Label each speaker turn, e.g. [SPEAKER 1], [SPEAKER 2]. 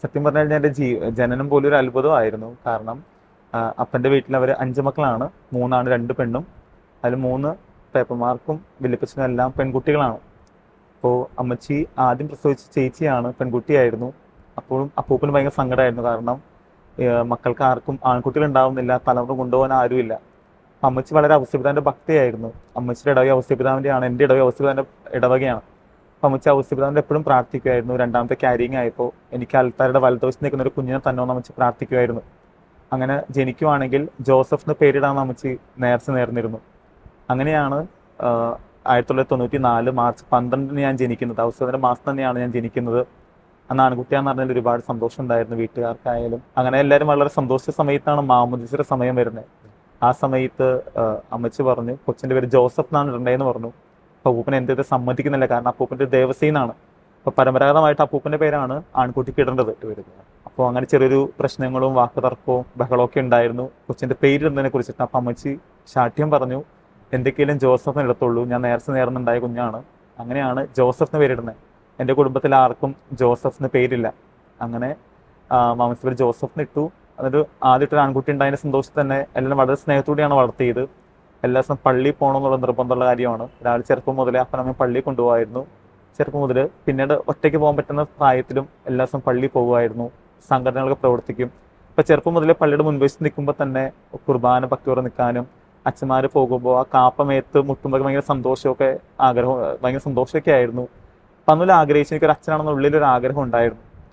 [SPEAKER 1] സത്യം പറഞ്ഞു കഴിഞ്ഞാൽ എൻ്റെ ജനനം പോലും ഒരു അത്ഭുതമായിരുന്നു. കാരണം അപ്പൻ്റെ വീട്ടിൽ അവർ 5 മക്കളാണ്. 3 ആണ്, 2 പെണ്ണും. അതിൽ 3 പേപ്പന്മാർക്കും വല്യപ്പച്ചനും എല്ലാം പെൺകുട്ടികളാണ്. അപ്പോൾ അമ്മച്ചി ആദ്യം പ്രസവിച്ച ചേച്ചിയാണ്, പെൺകുട്ടിയായിരുന്നു. അപ്പോഴും അപ്പൂപ്പന് ഭയങ്കര സങ്കടമായിരുന്നു. കാരണം മക്കൾക്ക് ആർക്കും ആൺകുട്ടികൾ ഉണ്ടാവുന്നില്ല, തലമുറ കൊണ്ടുപോകാൻ ആരുമില്ല. അമ്മച്ചി വളരെ ഔസേപിതാവിൻ്റെ ഭക്തിയായിരുന്നു. അമ്മച്ചിയുടെ ഇടവക ഔസേപിതാവിൻ്റെയാണ്, എൻ്റെ ഇടവക ഔസേപിതാവിൻ്റെ ഇടവകയാണ്. അപ്പം അമ്മച്ചി ഔസേപിതാവിൻ്റെ എപ്പോഴും പ്രാർത്ഥിക്കുമായിരുന്നു. രണ്ടാമത്തെ ക്യാരിങ് ആയപ്പോൾ എനിക്ക് അൽത്താരുടെ വലതുവശത്ത് നിൽക്കുന്ന ഒരു കുഞ്ഞിനെ തന്നോന്ന് അമ്മച്ചി പ്രാർത്ഥിക്കുമായിരുന്നു. അങ്ങനെ ജനിക്കുവാണെങ്കിൽ ജോസഫ് എന്ന് പേരിടാമെന്ന് അമ്മച്ചി നേർന്നിരുന്നു. അങ്ങനെയാണ് 1994 മാർച്ച് 12 ഞാൻ ജനിക്കുന്നത്. ഔസേപിതാവിൻ്റെ മാസം തന്നെയാണ് ഞാൻ ജനിക്കുന്നത്. അന്ന് ആൺകുട്ടിയാന്ന് പറഞ്ഞാൽ ഒരുപാട് സന്തോഷം ഉണ്ടായിരുന്നു വീട്ടുകാർക്കായാലും. അങ്ങനെ എല്ലാവരും വളരെ സന്തോഷിച്ച സമയത്താണ് മാമോദീസയുടെ സമയം വരുന്നത്. ആ സമയത്ത് അമ്മച്ചി പറഞ്ഞു കൊച്ചിൻ്റെ പേര് ജോസഫ് എന്നാണ് ഇടണ്ടേന്ന് പറഞ്ഞു. അപ്പോൾ അപ്പൂപ്പൻ എന്ത് സമ്മതിക്കുന്നില്ല, കാരണം അപ്പൂപ്പൻ്റെ ദേവസ്വനാണ്. അപ്പോൾ പരമ്പരാഗതമായിട്ട് അപ്പൂപ്പൻ്റെ പേരാണ് ആൺകുട്ടിക്ക് ഇടേണ്ടത്. അപ്പോൾ അങ്ങനെ ചെറിയൊരു പ്രശ്നങ്ങളും വാക്കുതർക്കവും ബഹളമൊക്കെ ഉണ്ടായിരുന്നു കൊച്ചിൻ്റെ പേരിടുന്നതിനെ കുറിച്ചിട്ട്. അപ്പം അമ്മച്ചി ശാഠ്യം പറഞ്ഞു, എന്തൊക്കെയാലും ജോസഫിന് ഇടത്തുള്ളൂ, ഞാൻ നേർന്നുണ്ടായ കുഞ്ഞാണ്. അങ്ങനെയാണ് ജോസഫിന് പേരിടുന്നത്. എൻ്റെ കുടുംബത്തിൽ ആർക്കും ജോസഫിന് പേരില്ല. അങ്ങനെ മാമച്ചി പേര് ജോസഫിന് ഇട്ടു. എന്നിട്ട് ആദ്യമായിട്ടൊരു ആൺകുട്ടി ഉണ്ടായതിൻ്റെ സന്തോഷത്തിൽ തന്നെ എല്ലാവരും വളരെ സ്നേഹത്തോടെയാണ് വളർത്തിയത്. എല്ലാ ദിവസവും പള്ളിയിൽ പോകണമെന്നുള്ള നിർബന്ധമുള്ള കാര്യമാണ്. രാവിലെ ചെറുപ്പം മുതലേ അപ്പനമ്മ പള്ളിയിൽ കൊണ്ടുപോകായിരുന്നു. ചെറുപ്പം മുതൽ പിന്നീട് ഒറ്റയ്ക്ക് പോകാൻ പറ്റുന്ന പ്രായത്തിലും എല്ലാ ദിവസവും പള്ളിയിൽ പോകുമായിരുന്നു. സംഘടനകളൊക്കെ പ്രവർത്തിക്കും. ഇപ്പം ചെറുപ്പം മുതലേ പള്ളിയുടെ മുൻവശത്ത് നിൽക്കുമ്പോൾ തന്നെ കുർബാന ഭക്തിയോടെ നിൽക്കാനും, അച്ഛന്മാർ പോകുമ്പോൾ ആ കാപ്പമേത്ത് മുട്ടുമ്പോൾ ഭയങ്കര സന്തോഷമൊക്കെ ഭയങ്കര സന്തോഷമൊക്കെ ആയിരുന്നു. അപ്പം അന്നൊരു ആഗ്രഹിച്ചു, എനിക്കൊരു അച്ഛനാണെന്ന് ഉള്ളിലൊരു ആഗ്രഹം ഉണ്ടായിരുന്നു.